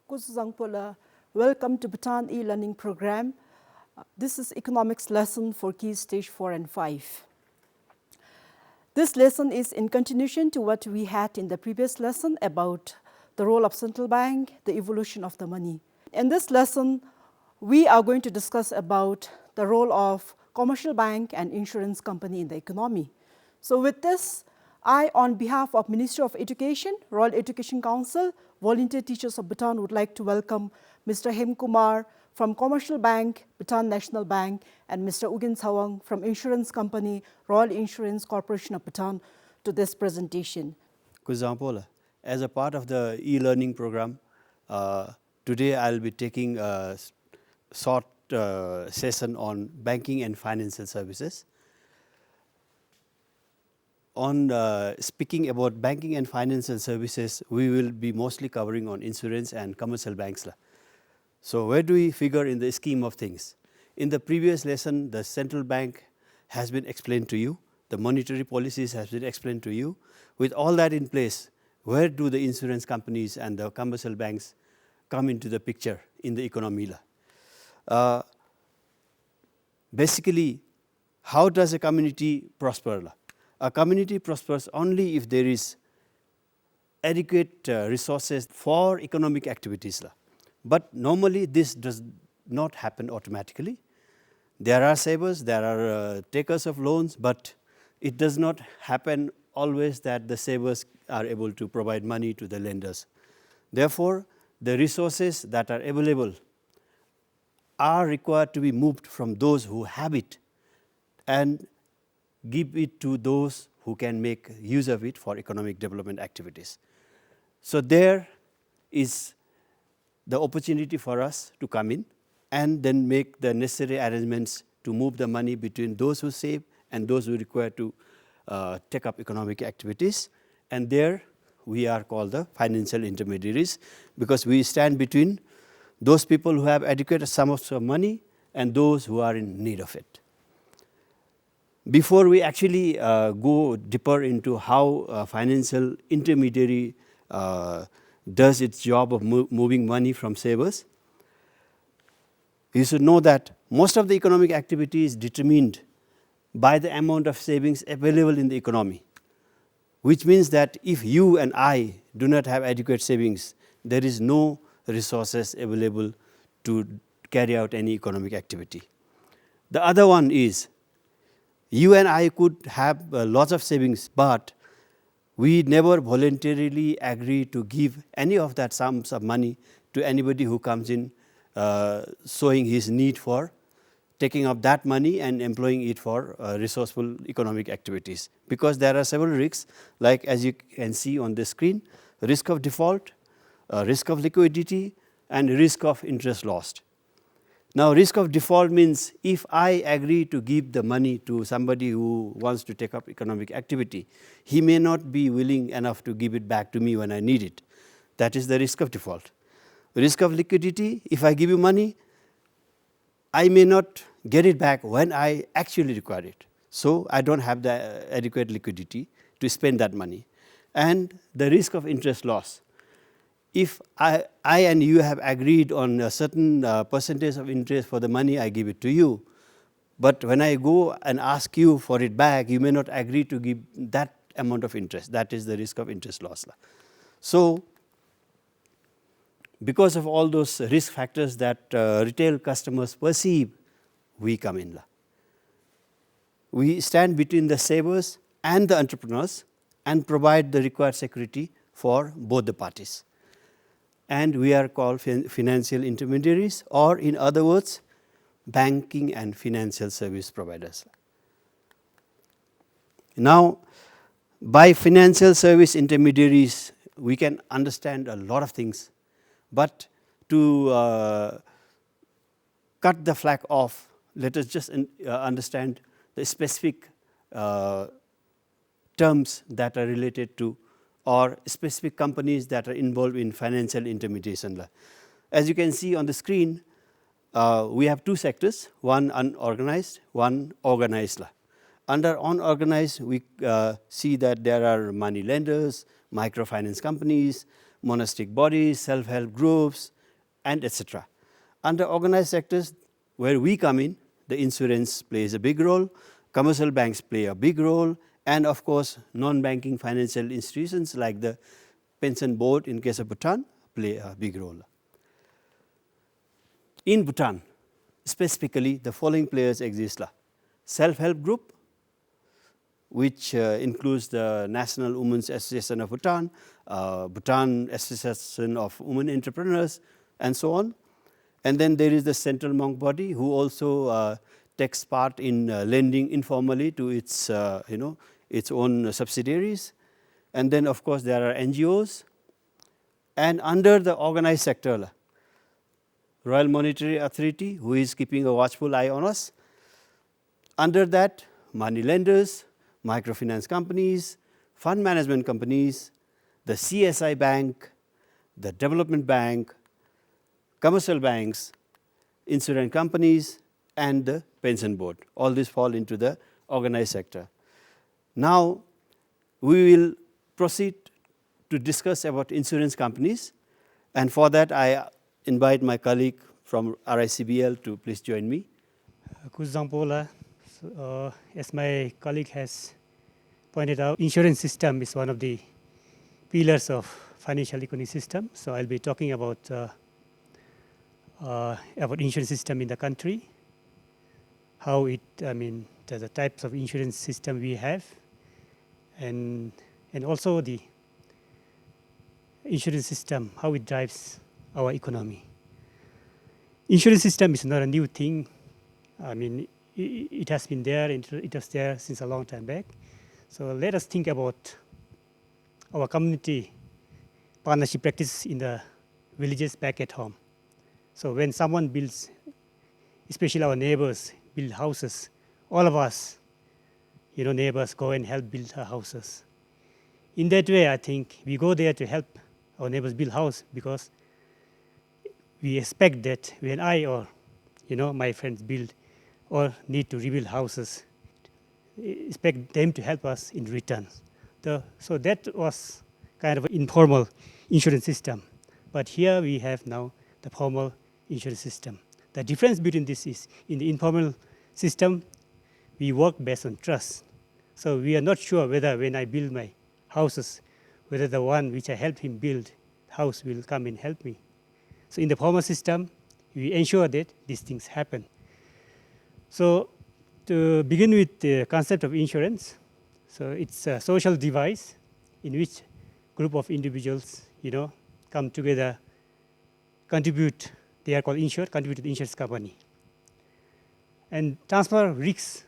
Kusuzangpola. Welcome to Bhutan e-learning program. This is economics lesson for Keys stage 4 and 5. This lesson is in continuation to what we had in the previous lesson about the role of central bank, the evolution of the money. In this lesson, we are going to discuss about the role of commercial bank and insurance company in the economy. So with this, I, on behalf of Ministry of Education, Royal Education Council, Volunteer Teachers of Bhutan, would like to welcome Mr. Hem Kumar from Commercial Bank, Bhutan National Bank, and Mr. Ugin Sawang from Insurance Company, Royal Insurance Corporation of Bhutan, to this presentation. Kuzampola, as a part of the e-learning program, today I'll be taking a short session on banking and financial services. On speaking about banking and financial services, we will be mostly covering on insurance and commercial banks. So where do we figure in the scheme of things? In the previous lesson, the central bank has been explained to you. The monetary policies has been explained to you. With all that in place, where do the insurance companies and the commercial banks come into the picture in the economy? Basically, how does a community prosper? A community prospers only if there is adequate resources for economic activities. But normally this does not happen automatically. There are savers, there are takers of loans, but it does not happen always that the savers are able to provide money to the lenders. Therefore, the resources that are available are required to be moved from those who have it and give it to those who can make use of it for economic development activities. So there is the opportunity for us to come in and then make the necessary arrangements to move the money between those who save and those who require to take up economic activities. And there we are called the financial intermediaries, because we stand between those people who have adequate sums of money and those who are in need of it. Before we actually go deeper into how financial intermediary does its job of moving money from savers, you should know that most of the economic activity is determined by the amount of savings available in the economy, which means that if you and I do not have adequate savings, there is no resources available to carry out any economic activity. The other one is, you and I could have lots of savings, but we never voluntarily agree to give any of that sums of money to anybody who comes in showing his need for taking up that money and employing it for resourceful economic activities. Because there are several risks, like as you can see on the screen, risk of default, risk of liquidity, and risk of interest lost. Now, risk of default means if I agree to give the money to somebody who wants to take up economic activity, he may not be willing enough to give it back to me when I need it. That is the risk of default. Risk of liquidity, if I give you money, I may not get it back when I actually require it. So I don't have the adequate liquidity to spend that money. And the risk of interest loss. If I and you have agreed on a certain percentage of interest for the money, I give it to you. But when I go and ask you for it back, you may not agree to give that amount of interest. That is the risk of interest loss. So, because of all those risk factors that retail customers perceive, we come in. We stand between the savers and the entrepreneurs and provide the required security for both the parties. And we are called financial intermediaries, or in other words, banking and financial service providers. Now, by financial service intermediaries, we can understand a lot of things, but to cut the flack off, let us just understand the specific terms that are related to, or specific companies that are involved in financial intermediation. As you can see on the screen, we have two sectors, one unorganized, one organized. Under unorganized, we see that there are money lenders, microfinance companies, monastic bodies, self-help groups, and etc. Under organized sectors, where we come in, the insurance plays a big role, commercial banks play a big role, and of course, non-banking financial institutions like the pension board in case of Bhutan play a big role. In Bhutan, specifically, the following players exist. Self-help group, which includes the National Women's Association of Bhutan, Bhutan Association of Women Entrepreneurs, and so on. And then there is the central monk body, who also takes part in lending informally to its, its own subsidiaries. And then, of course, there are NGOs. And under the organized sector, Royal Monetary Authority, who is keeping a watchful eye on us. Under that, money lenders, microfinance companies, fund management companies, the CSI Bank, the Development Bank, commercial banks, insurance companies, and the pension board. All these fall into the organized sector. Now, we will proceed to discuss about insurance companies, and for that I invite my colleague from RICBL to please join me. Kuzampola, as my colleague has pointed out, insurance system is one of the pillars of financial economy system. So I'll be talking about insurance system in the country, how it, the types of insurance system we have, and also the insurance system, how it drives our economy. Insurance system is not a new thing. It has been there, it was there since a long time back. So let us think about our community partnership practice in the villages back at home. So when someone builds, especially our neighbors build houses, all of us, neighbors go and help build our houses. In that way, I think we go there to help our neighbors build house because we expect that when I or my friends build or need to rebuild houses, expect them to help us in return. So that was kind of an informal insurance system. But here we have now the formal insurance system. The difference between this is in the informal system, we work based on trust. So we are not sure whether when I build my houses, whether the one which I helped him build house will come and help me. So in the formal system, we ensure that these things happen. So to begin with the concept of insurance, so it's a social device in which group of individuals, come together, contribute, they are called insured, contribute to the insurance company, and transfer risks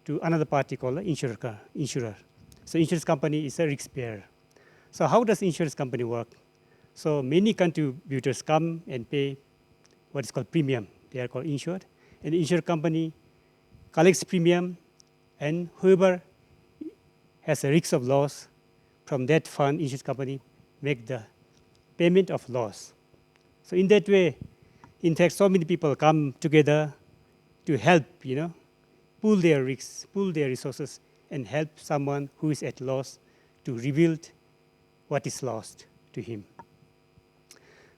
to another party called the insurer. So insurance company is a risk bearer. So how does insurance company work? So many contributors come and pay what is called premium. They are called insured. And the insurance company collects premium, and whoever has a risk of loss from that fund, insurance company make the payment of loss. So in that way, in fact, so many people come together to help, pool their risks, pool their resources, and help someone who is at loss to rebuild what is lost to him.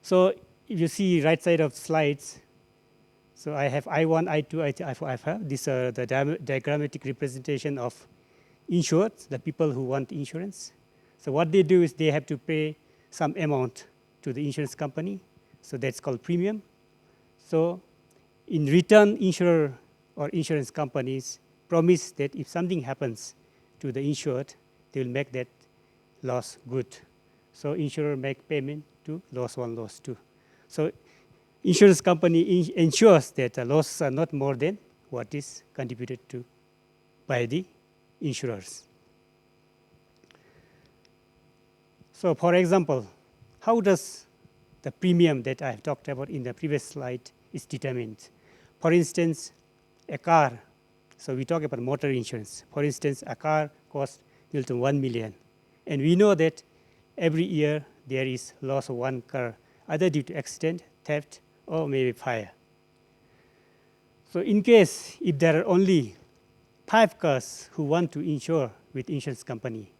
So if you see right side of slides, so I have I1, I2, I4, I5. These are the diagrammatic representation of insured, the people who want insurance. So what they do is they have to pay some amount to the insurance company. So that's called premium. So in return, insurer or insurance companies promise that if something happens to the insured, they will make that loss good. So insurer make payment to loss one, loss two. So insurance company ensures that the losses are not more than what is contributed to by the insurers. So for example, how does the premium that I have talked about in the previous slide is determined? For instance, a car. So we talk about motor insurance. For instance, a car costs 1 million. And we know that every year there is loss of one car, either due to accident, theft, or maybe fire. So in case if there are only 5 cars who want to insure with insurance company,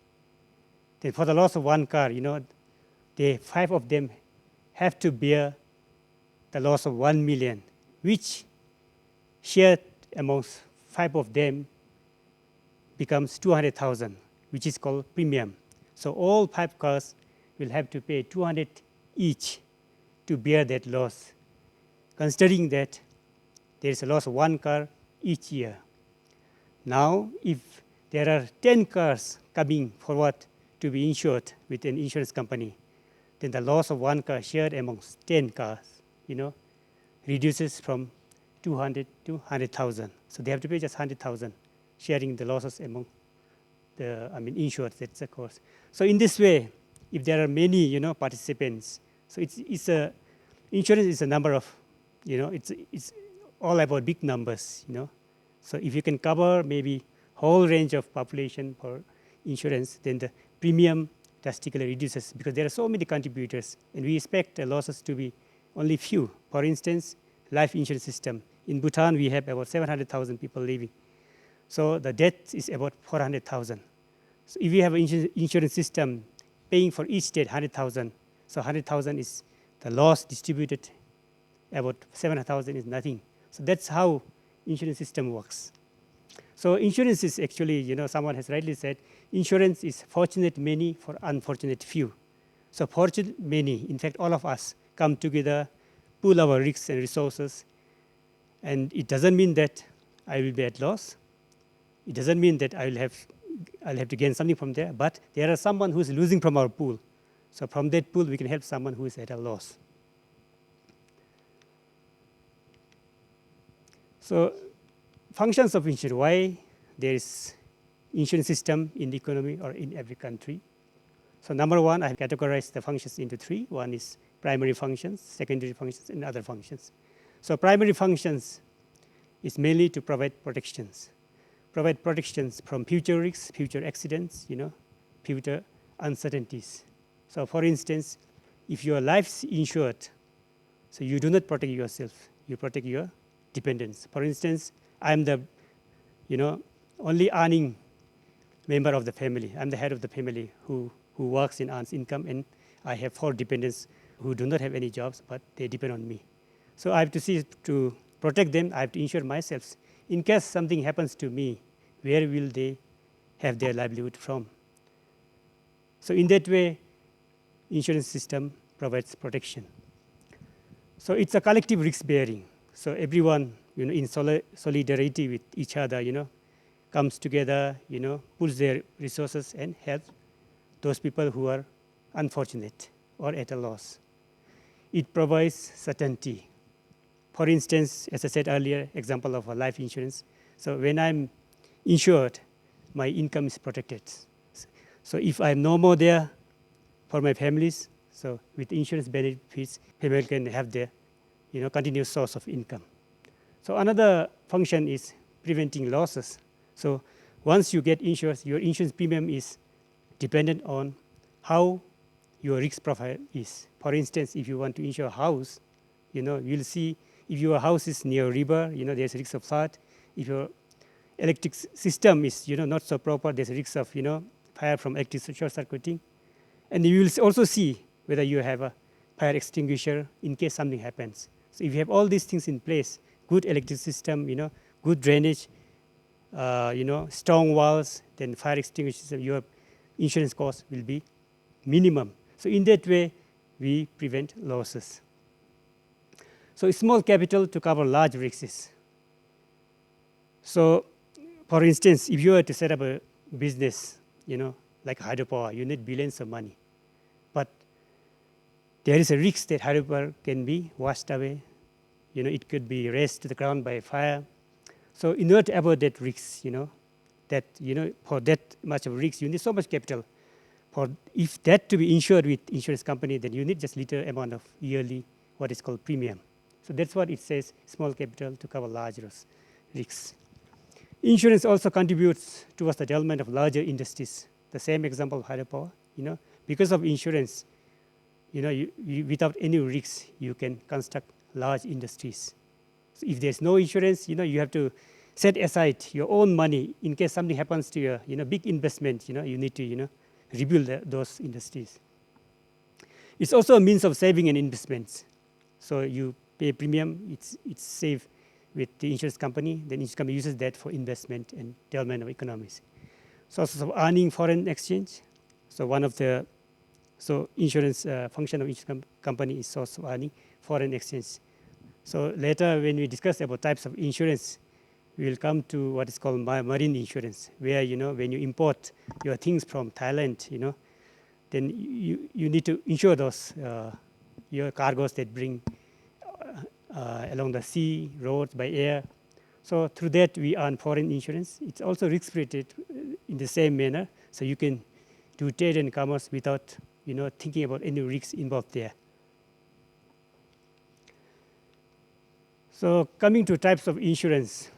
then for the loss of one car, 5 of them have to bear the loss of 1 million, which shared amongst 5 of them becomes 200,000, which is called premium. So all 5 cars will have to pay 200 each to bear that loss, considering that there is a loss of 1 car each year. Now, if there are 10 cars coming forward to be insured with an insurance company, then the loss of 1 car shared amongst 10 cars, reduces from 200 to 100,000. So they have to pay just 100,000, sharing the losses among the insured. That's the cost. So in this way, if there are many participants, so insurance is a number of it's all about big numbers. So if you can cover maybe whole range of population for insurance, then the premium drastically reduces because there are so many contributors, and we expect the losses to be only few. For instance, life insurance system. In Bhutan, we have about 700,000 people living. So the death is about 400,000. So if you have an insurance system paying for each death 100,000, so 100,000 is the loss distributed, about 700,000 is nothing. So that's how insurance system works. So insurance is actually, someone has rightly said, insurance is fortunate many for unfortunate few. So fortunate many, in fact, all of us come together, pool our risks and resources, and it doesn't mean that I will be at loss. It doesn't mean that I'll have to gain something from there, but there are someone who is losing from our pool. So from that pool, we can help someone who is at a loss. So functions of insurance, why there is insurance system in the economy or in every country. So number one, I have categorized the functions into 3. One is primary functions, secondary functions, and other functions. So primary functions is mainly to provide protections. Provide protections from future risks, future accidents, future uncertainties. So for instance, if your life's insured, so you do not protect yourself, you protect your dependents. For instance, I'm the only earning member of the family. I'm the head of the family who works and earns income, and I have 4 dependents who do not have any jobs, but they depend on me. So I have to see to protect them. I have to insure myself. In case something happens to me, where will they have their livelihood from? So in that way, insurance system provides protection. So it's a collective risk bearing. So everyone, in solidarity with each other, comes together, pools their resources and help those people who are unfortunate or at a loss. It provides certainty. For instance, as I said earlier, example of a life insurance. So when I'm insured, my income is protected. So if I'm no more there for my families, so with insurance benefits, people can have their continuous source of income. So another function is preventing losses. So once you get insurance, your insurance premium is dependent on how your risk profile is. For instance, if you want to insure a house, you'll see if your house is near a river, there's a risk of flood. If your electric system is not so proper, there's a risk of fire from electric short circuiting. And you will also see whether you have a fire extinguisher in case something happens. So if you have all these things in place, good electric system, good drainage, strong walls, then fire extinguisher system, your insurance cost will be minimum. So in that way, we prevent losses. So small capital to cover large risks. So for instance, if you were to set up a business, like hydropower, you need billions of money. But there is a risk that hydropower can be washed away. It could be razed to the ground by fire. So in order to avoid that risk, for that much of risk, you need so much capital. If that to be insured with insurance company, then you need just little amount of yearly, what is called premium. So that's what it says, small capital to cover large risks. Insurance also contributes towards the development of larger industries. The same example of hydropower, because of insurance, without any risks, you can construct large industries. So if there's no insurance, you have to set aside your own money in case something happens to your, big investment. You need to, rebuild those industries. It's also a means of saving and investments. So you pay premium, it's safe with the insurance company. Then insurance company uses that for investment and development of economies. Sources of earning foreign exchange. So one of the insurance function of insurance company is source of earning foreign exchange. So later when we discuss about types of insurance, we will come to what is called marine insurance, where when you import your things from Thailand, then you need to insure those your cargoes that bring along the sea, roads, by air. So through that we earn foreign insurance. It's also risk rated in the same manner, so you can do trade and commerce without thinking about any risks involved there. So coming to types of insurance.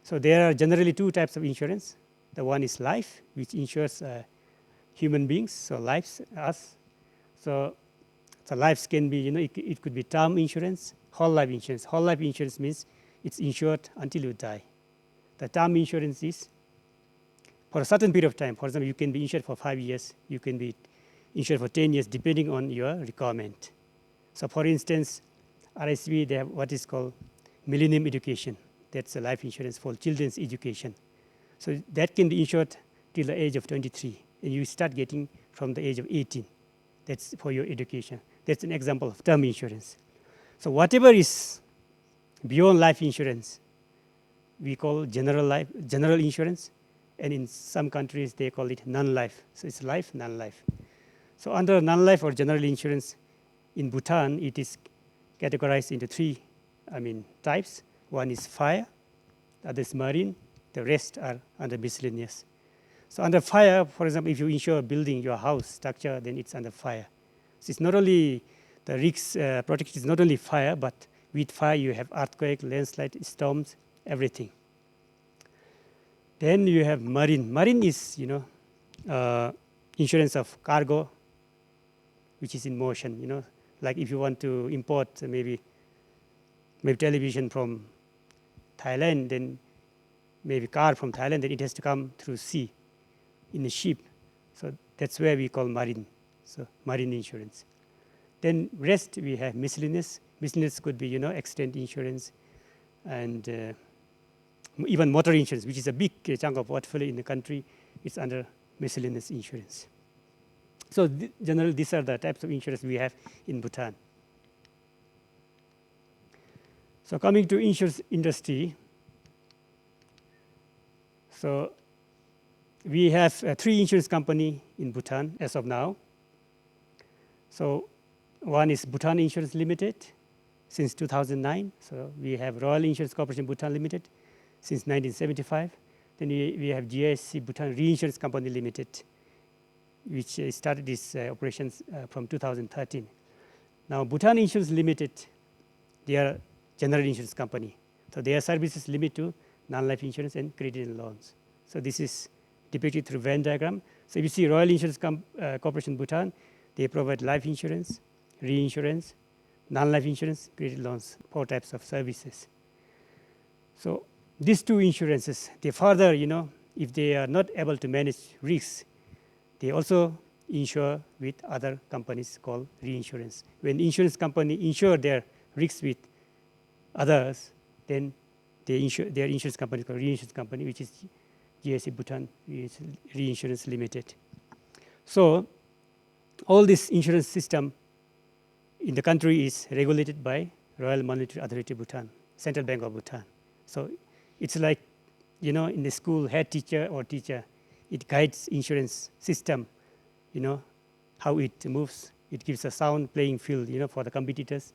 So there are generally two types of insurance. The one is life, which insures human beings, so lives, us. So lives can be, it could be term insurance, whole life insurance. Whole life insurance means it's insured until you die. The term insurance is for a certain period of time. For example, you can be insured for 5 years, you can be insured for 10 years, depending on your requirement. So for instance, RSV, they have what is called Millennium Education. That's a life insurance for children's education. So that can be insured till the age of 23, and you start getting from the age of 18. That's for your education. That's an example of term insurance. So whatever is beyond life insurance, we call general insurance, and in some countries they call it non-life. So it's life, non-life. So under non-life or general insurance in Bhutan, it is categorized into three types. One is fire, the other is marine, the rest are under miscellaneous. So under fire, for example, if you insure a building, your house structure, then it's under fire. So it's not only the risk protection is not only fire, but with fire you have earthquake, landslide, storms, everything. Then you have marine. Marine is insurance of cargo, which is in motion. Like if you want to import maybe television from Thailand, then maybe car from Thailand, then it has to come through sea in a ship. So that's where we call marine. So marine insurance. Then rest we have miscellaneous. Miscellaneous could be accident insurance and even motor insurance, which is a big chunk of portfolio in the country. It's under miscellaneous insurance. So generally these are the types of insurance we have in Bhutan. So coming to insurance industry, so we have 3 insurance companies in Bhutan as of now. So one is Bhutan Insurance Limited since 2009. So we have Royal Insurance Corporation Bhutan Limited since 1975. Then we have GIC Bhutan Reinsurance Company Limited, which started its operations from 2013. Now Bhutan Insurance Limited, they are general insurance company. So their services limit to non-life insurance and credit and loans. So this is depicted through Venn diagram. So if you see Royal Insurance Corporation Bhutan, they provide life insurance, reinsurance, non-life insurance, credit loans, 4 types of services. So these 2 insurances, they further, if they are not able to manage risks, they also insure with other companies called reinsurance. When insurance company insure their risks with others, then they insure their insurance company called reinsurance company, which is GIC Bhutan Reinsurance Limited. So all this insurance system in the country is regulated by Royal Monetary Authority Bhutan, Central Bank of Bhutan. So it's like, in the school, head teacher or teacher, it guides insurance system, how it moves. It gives a sound playing field, for the competitors.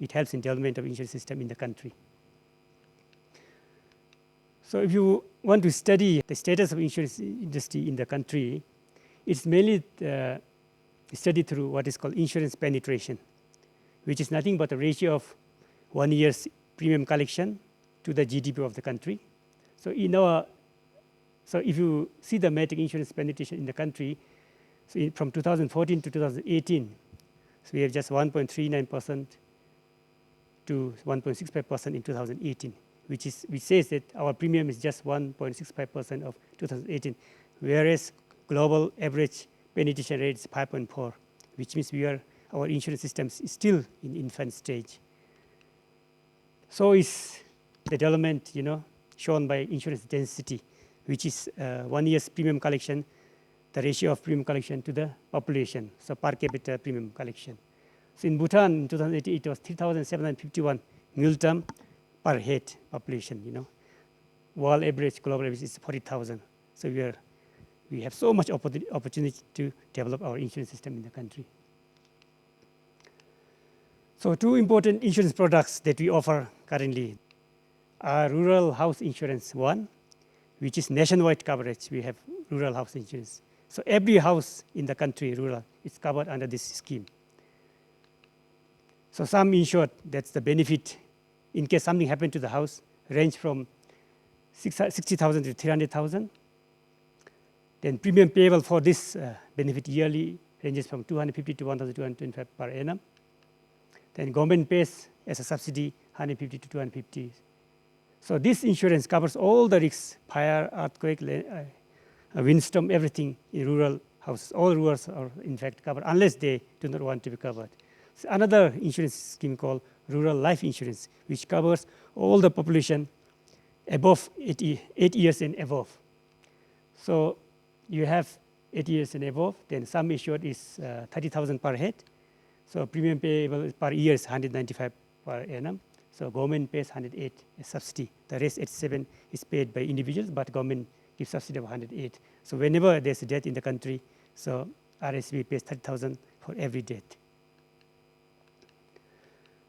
It helps in development of insurance system in the country. So if you want to study the status of insurance industry in the country, it's mainly studied through what is called insurance penetration, which is nothing but a ratio of 1 year's premium collection to the GDP of the country. So if you see the metric insurance penetration in the country, so from 2014 to 2018, so we have just 1.39% to 1.65% in 2018, which says that our premium is just 1.65% of 2018, whereas global average penetration rate is 5.4, which means our insurance system is still in infant stage. So is the development, shown by insurance density, which is 1 year's premium collection, the ratio of premium collection to the population, so per capita premium collection. So in Bhutan in 2018, it was 3,751 miltam per head population. World average, global average is 40,000. So we have so much opportunity to develop our insurance system in the country. So 2 important insurance products that we offer currently are rural house insurance, one, which is nationwide coverage. We have rural house insurance. So every house in the country, rural, is covered under this scheme. So some insured, that's the benefit in case something happened to the house, range from 60,000 to 300,000. Then premium payable for this benefit yearly ranges from 250 to 1,225 per annum. Then government pays as a subsidy 150 to 250. So this insurance covers all the risks: fire, earthquake, windstorm, everything in rural houses. All rurals are in fact covered unless they do not want to be covered. So another insurance scheme called rural life insurance, which covers all the population above 8 years and above. So you have 8 years and above, then sum assured is 30,000 per head. So premium payable per year is 195 per annum. So government pays 108 as subsidy. The rest 87 is paid by individuals, but government gives subsidy of 108. So whenever there's a death in the country, so RSV pays 30,000 for every death.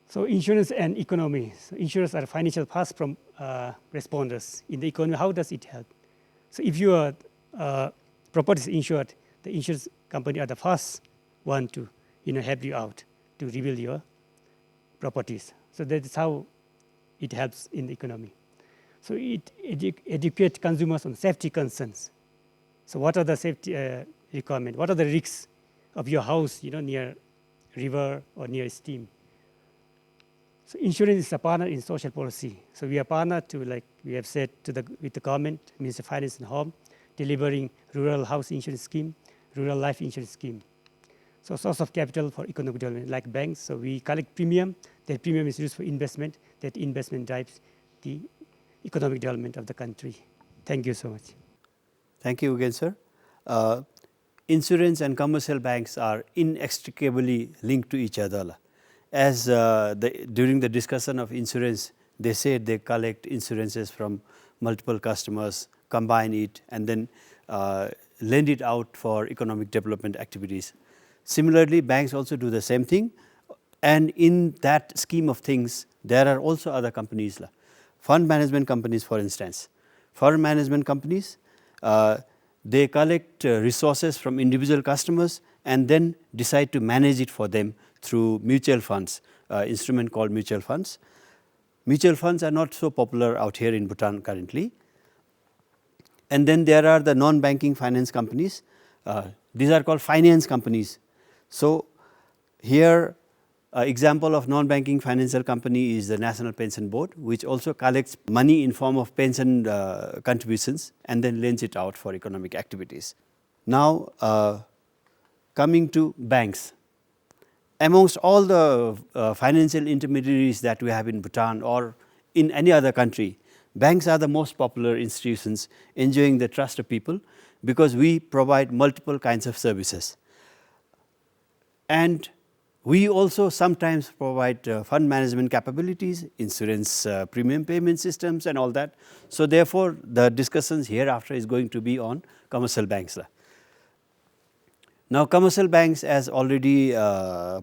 So insurance and economy. So insurers are financial paths from responders. In the economy, how does it help? So if your property is insured, the insurance company are the first one to help you out to rebuild your properties. So that is how it helps in the economy. So it educates consumers on safety concerns. So what are the safety requirements? What are the risks of your house, near river or near stream? So insurance is a partner in social policy. So we are partner to, like we have said, with the government, Ministry of Finance and Home, delivering rural house insurance scheme, rural life insurance scheme. So source of capital for economic development, like banks. So we collect premium. That premium is used for investment. That investment drives the economic development of the country. Thank you so much. Thank you again, sir. Insurance and commercial banks are inextricably linked to each other. As during the discussion of insurance, they said they collect insurances from multiple customers, combine it, and then lend it out for economic development activities. Similarly, banks also do the same thing. And in that scheme of things, there are also other companies, fund management companies, for instance. Fund management companies, they collect resources from individual customers and then decide to manage it for them through mutual funds, instrument called mutual funds. Mutual funds are not so popular out here in Bhutan currently. And then there are the non-banking finance companies. These are called finance companies. So here, example of non-banking financial company is the National Pension Board, which also collects money in form of pension contributions and then lends it out for economic activities. Now, coming to banks. Amongst all the financial intermediaries that we have in Bhutan or in any other country, banks are the most popular institutions enjoying the trust of people because we provide multiple kinds of services. And we also sometimes provide fund management capabilities, insurance premium payment systems and all that. So therefore, the discussions hereafter is going to be on commercial banks. Now, commercial banks, as already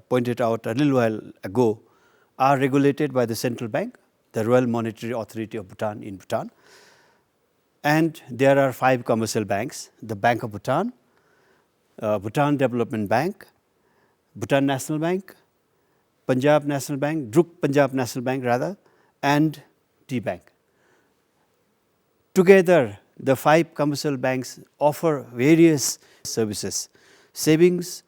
pointed out a little while ago, are regulated by the central bank, the Royal Monetary Authority of Bhutan in Bhutan. And there are 5 commercial banks: the Bank of Bhutan, Bhutan Development Bank, Bhutan National Bank, Punjab National Bank, Druk Punjab National Bank rather, and T-Bank. Together, the 5 commercial banks offer various services: savings,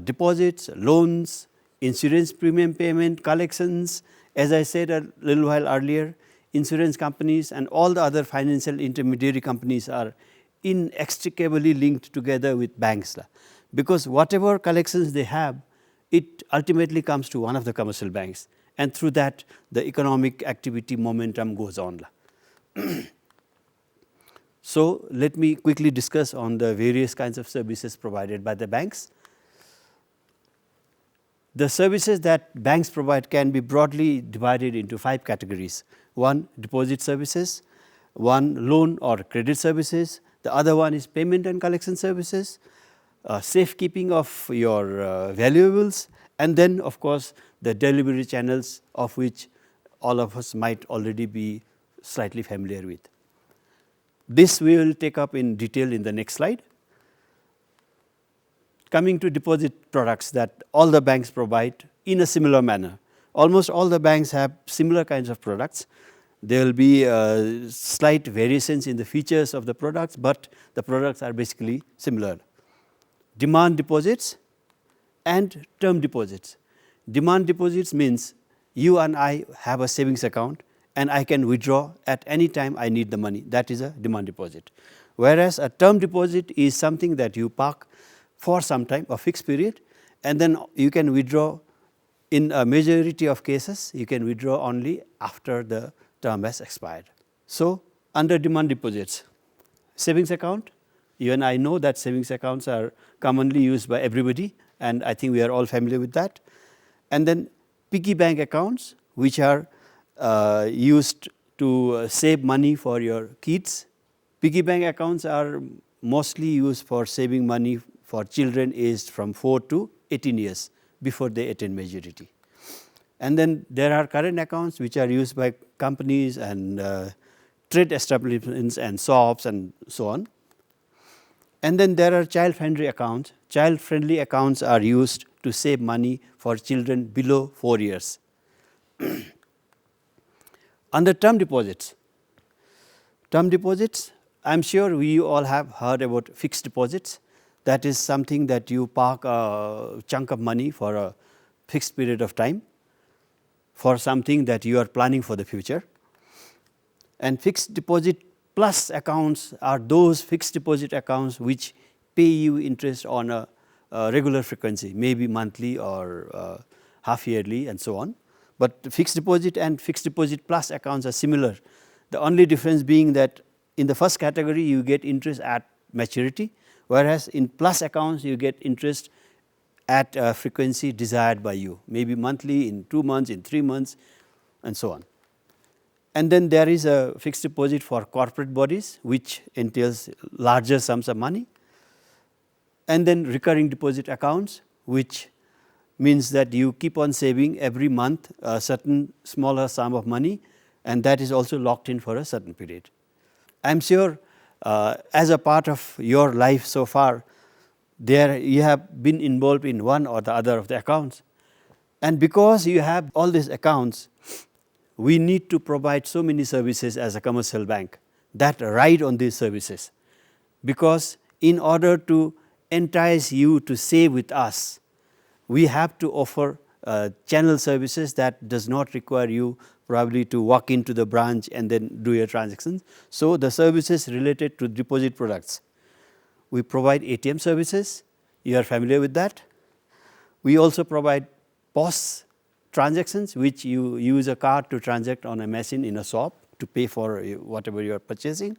deposits, loans, insurance premium payment, collections. As I said a little while earlier, insurance companies and all the other financial intermediary companies are inextricably linked together with banks, because whatever collections they have, it ultimately comes to one of the commercial banks, and through that the economic activity momentum goes on. So, let me quickly discuss on the various kinds of services provided by the banks. The services that banks provide can be broadly divided into 5 categories. 1, deposit services, 1, loan or credit services, the other one is payment and collection services, safekeeping of your valuables, and then of course, the delivery channels of which all of us might already be slightly familiar with. This we will take up in detail in the next slide. Coming to deposit products that all the banks provide in a similar manner. Almost all the banks have similar kinds of products. There will be slight variations in the features of the products, but the products are basically similar. Demand deposits and term deposits. Demand deposits means you and I have a savings account and I can withdraw at any time I need the money. That is a demand deposit. Whereas a term deposit is something that you park for some time, a fixed period, and then you can withdraw. In a majority of cases, you can withdraw only after the term has expired. So, under demand deposits, savings account, you and I know that savings accounts are commonly used by everybody, and I think we are all familiar with that. And then piggy bank accounts, which are used to save money for your kids. Piggy bank accounts are mostly used for saving money for children aged from 4 to 18 years before they attain majority. And then there are current accounts which are used by companies and trade establishments and shops and so on. And then there are child-friendly accounts. Child-friendly accounts are used to save money for children below 4 years. Under term deposits, I am sure we all have heard about fixed deposits. That is something that you park a chunk of money for a fixed period of time for something that you are planning for the future. And fixed deposit plus accounts are those fixed deposit accounts which pay you interest on a regular frequency, maybe monthly or half yearly and so on. But fixed deposit and fixed deposit plus accounts are similar. The only difference being that in the first category you get interest at maturity, whereas in plus accounts you get interest at a frequency desired by you, maybe monthly, in 2 months, in 3 months and so on. And then there is a fixed deposit for corporate bodies which entails larger sums of money, and then recurring deposit accounts, which means that you keep on saving every month a certain smaller sum of money, and that is also locked in for a certain period. I am sure as a part of your life so far, there you have been involved in one or the other of the accounts, and because you have all these accounts, we need to provide so many services as a commercial bank that ride on these services, because in order to entice you to save with us, we have to offer channel services that does not require you probably to walk into the branch and then do your transactions. So, the services related to deposit products. We provide ATM services, you are familiar with that. We also provide POS transactions, which you use a card to transact on a machine in a shop to pay for whatever you are purchasing.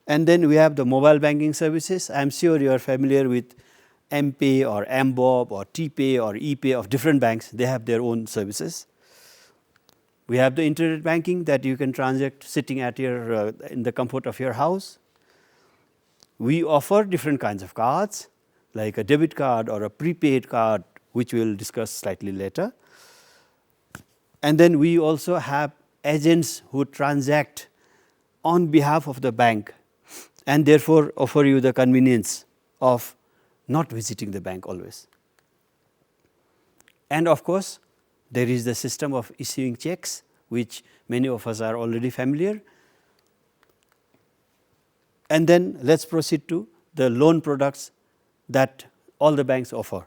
And then we have the mobile banking services. I am sure you are familiar with M-Pay or M-Bob or T-Pay or E-Pay of different banks. They have their own services. We have the internet banking that you can transact sitting at your in the comfort of your house. We offer different kinds of cards like a debit card or a prepaid card, which we will discuss slightly later. And then we also have agents who transact on behalf of the bank and therefore offer you the convenience of not visiting the bank always. And of course, there is the system of issuing checks, which many of us are already familiar. And then let us proceed to the loan products that all the banks offer.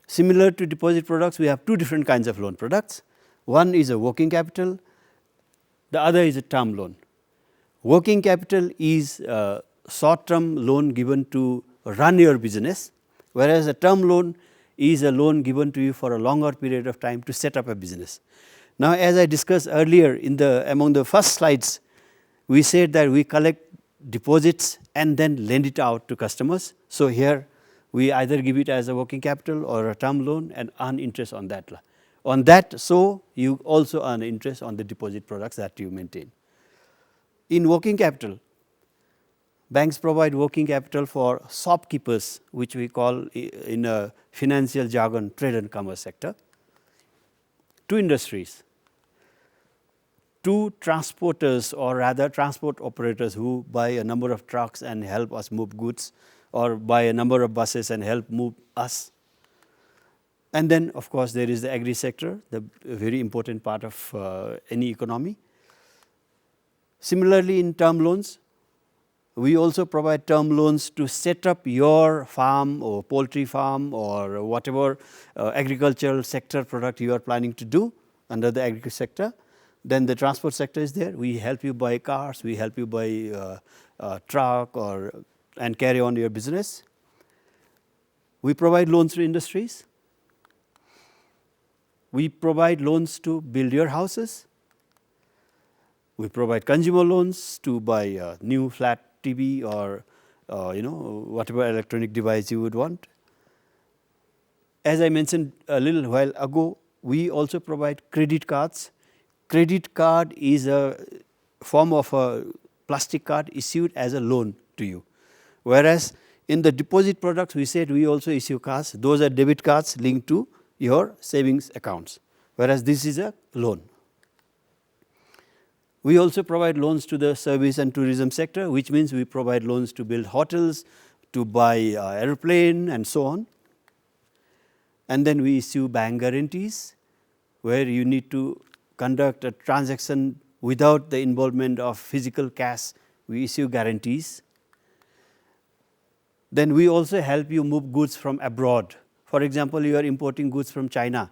Similar to deposit products, we have two different kinds of loan products. One is a working capital, the other is a term loan. Working capital is a short-term loan given to run your business, whereas a term loan is a loan given to you for a longer period of time to set up a business. Now, as I discussed earlier among the first slides, we said that we collect deposits and then lend it out to customers. So here we either give it as a working capital or a term loan and earn interest on that. So you also earn interest on the deposit products that you maintain. In working capital, banks provide working capital for shopkeepers, which we call in a financial jargon trade and commerce sector, two industries, two transporters or rather transport operators who buy a number of trucks and help us move goods, or buy a number of buses and help move us. And then of course there is the agri sector, the very important part of any economy. Similarly, in term loans, we also provide term loans to set up your farm or poultry farm or whatever agricultural sector product you are planning to do under the agriculture sector. Then the transport sector is there. We help you buy cars, we help you buy a truck and carry on your business. We provide loans to industries. We provide loans to build your houses. We provide consumer loans to buy a new flat TV or whatever electronic device you would want. As I mentioned a little while ago, we also provide credit cards. Credit card is a form of a plastic card issued as a loan to you. Whereas in the deposit products, we said we also issue cards. Those are debit cards linked to your savings accounts, whereas this is a loan. We also provide loans to the service and tourism sector, which means we provide loans to build hotels, to buy airplane and so on. And then we issue bank guarantees, where you need to conduct a transaction without the involvement of physical cash. We issue guarantees. Then we also help you move goods from abroad. For example, you are importing goods from China.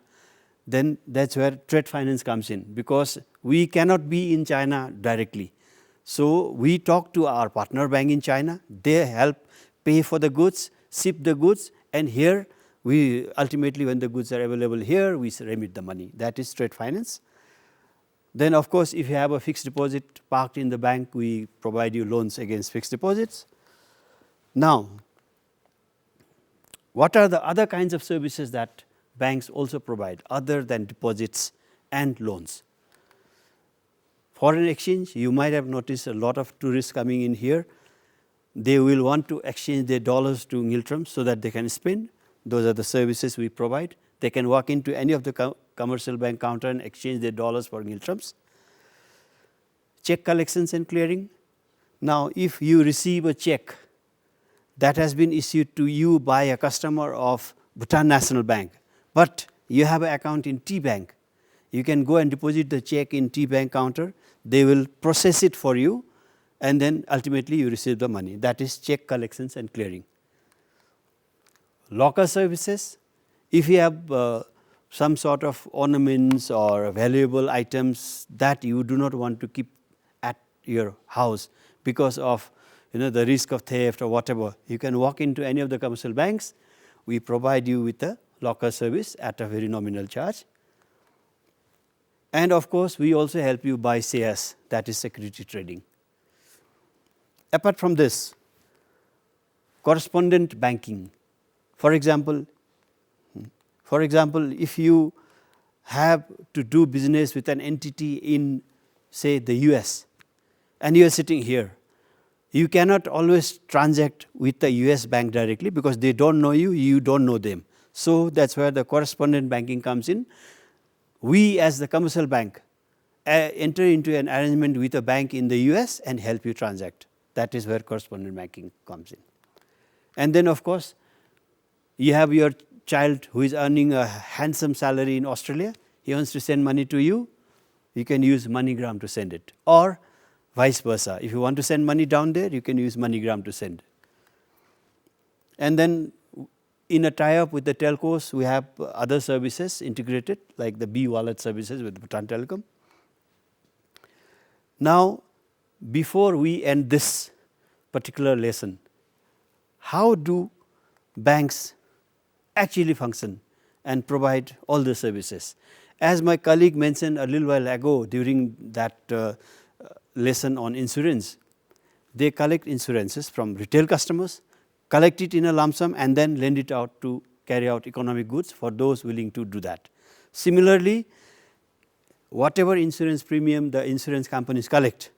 Then that's where trade finance comes in, because we cannot be in China directly. So we talk to our partner bank in China. They help pay for the goods, ship the goods, and here we ultimately, when the goods are available here, we remit the money. That is trade finance. Then of course, if you have a fixed deposit parked in the bank, we provide you loans against fixed deposits. Now, what are the other kinds of services that banks also provide other than deposits and loans? Foreign exchange, you might have noticed a lot of tourists coming in here. They will want to exchange their dollars to Ngiltrams so that they can spend. Those are the services we provide. They can walk into any of the commercial bank counter and exchange their dollars for Ngiltrams. Check collections and clearing. Now, if you receive a check that has been issued to you by a customer of Bhutan National Bank, but you have an account in T-Bank, you can go and deposit the check in T-Bank counter. They will process it for you, and then ultimately you receive the money. That is check collections and clearing. Locker services. If you have some sort of ornaments or valuable items that you do not want to keep at your house because of the risk of theft or whatever, you can walk into any of the commercial banks. We provide you with a locker service at a very nominal charge. And of course, we also help you buy shares, that is security trading. Apart from this, correspondent banking. For example, if you have to do business with an entity in, say, the US, and you are sitting here, you cannot always transact with the US bank directly because they don't know you, you don't know them. So that's where the correspondent banking comes in. We as the commercial bank enter into an arrangement with a bank in the US and help you transact. That is where correspondent banking comes in. And then of course, you have your child who is earning a handsome salary in Australia. He wants to send money to you. You can use MoneyGram to send it, or vice versa. If you want to send money down there, you can use MoneyGram to send. And then in a tie-up with the telcos, we have other services integrated, like the B-Wallet services with Bhutan Telecom. Now, before we end this particular lesson, how do banks actually function and provide all the services. As my colleague mentioned a little while ago during that lesson on insurance, they collect insurances from retail customers, collect it in a lump sum and then lend it out to carry out economic goods for those willing to do that. Similarly, whatever insurance premium the insurance companies collect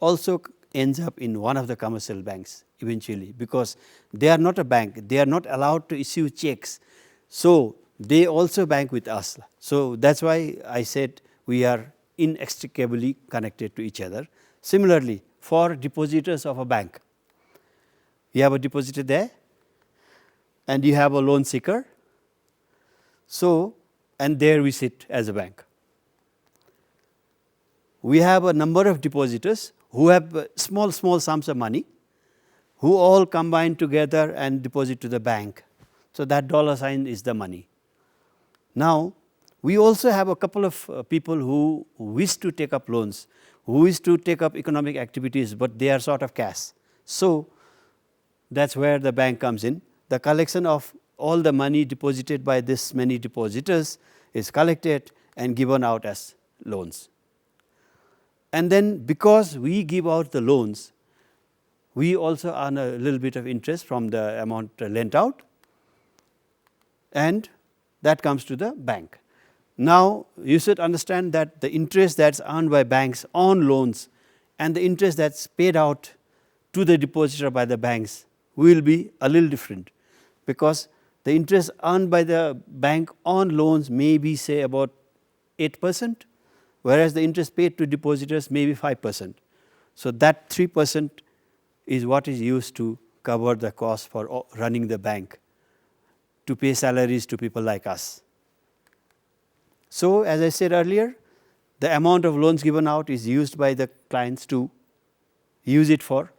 also ends up in one of the commercial banks eventually, because they are not a bank, they are not allowed to issue checks. So, they also bank with us. So, that is why I said we are inextricably connected to each other. Similarly, for depositors of a bank, you have a depositor there and you have a loan seeker. So, and there we sit as a bank. We have a number of depositors who have small sums of money, who all combine together and deposit to the bank. So, that dollar sign is the money. Now, we also have a couple of people who wish to take up loans, who wish to take up economic activities, but they are sort of cash. So, that is where the bank comes in. The collection of all the money deposited by this many depositors is collected and given out as loans. And then because we give out the loans, we also earn a little bit of interest from the amount lent out, and that comes to the bank. Now, you should understand that the interest that is earned by banks on loans and the interest that is paid out to the depositor by the banks will be a little different, because the interest earned by the bank on loans may be say about 8%, whereas the interest paid to depositors may be 5%. So, that 3% is what is used to cover the cost for running the bank, to pay salaries to people like us. So, as I said earlier, the amount of loans given out is used by the clients to use it for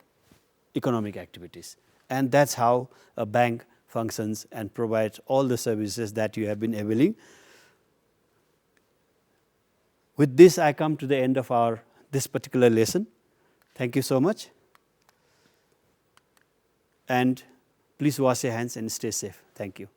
economic activities, and that is how a bank functions and provides all the services that you have been availing. With this, I come to the end of this particular lesson. Thank you so much, and please wash your hands and stay safe. Thank you.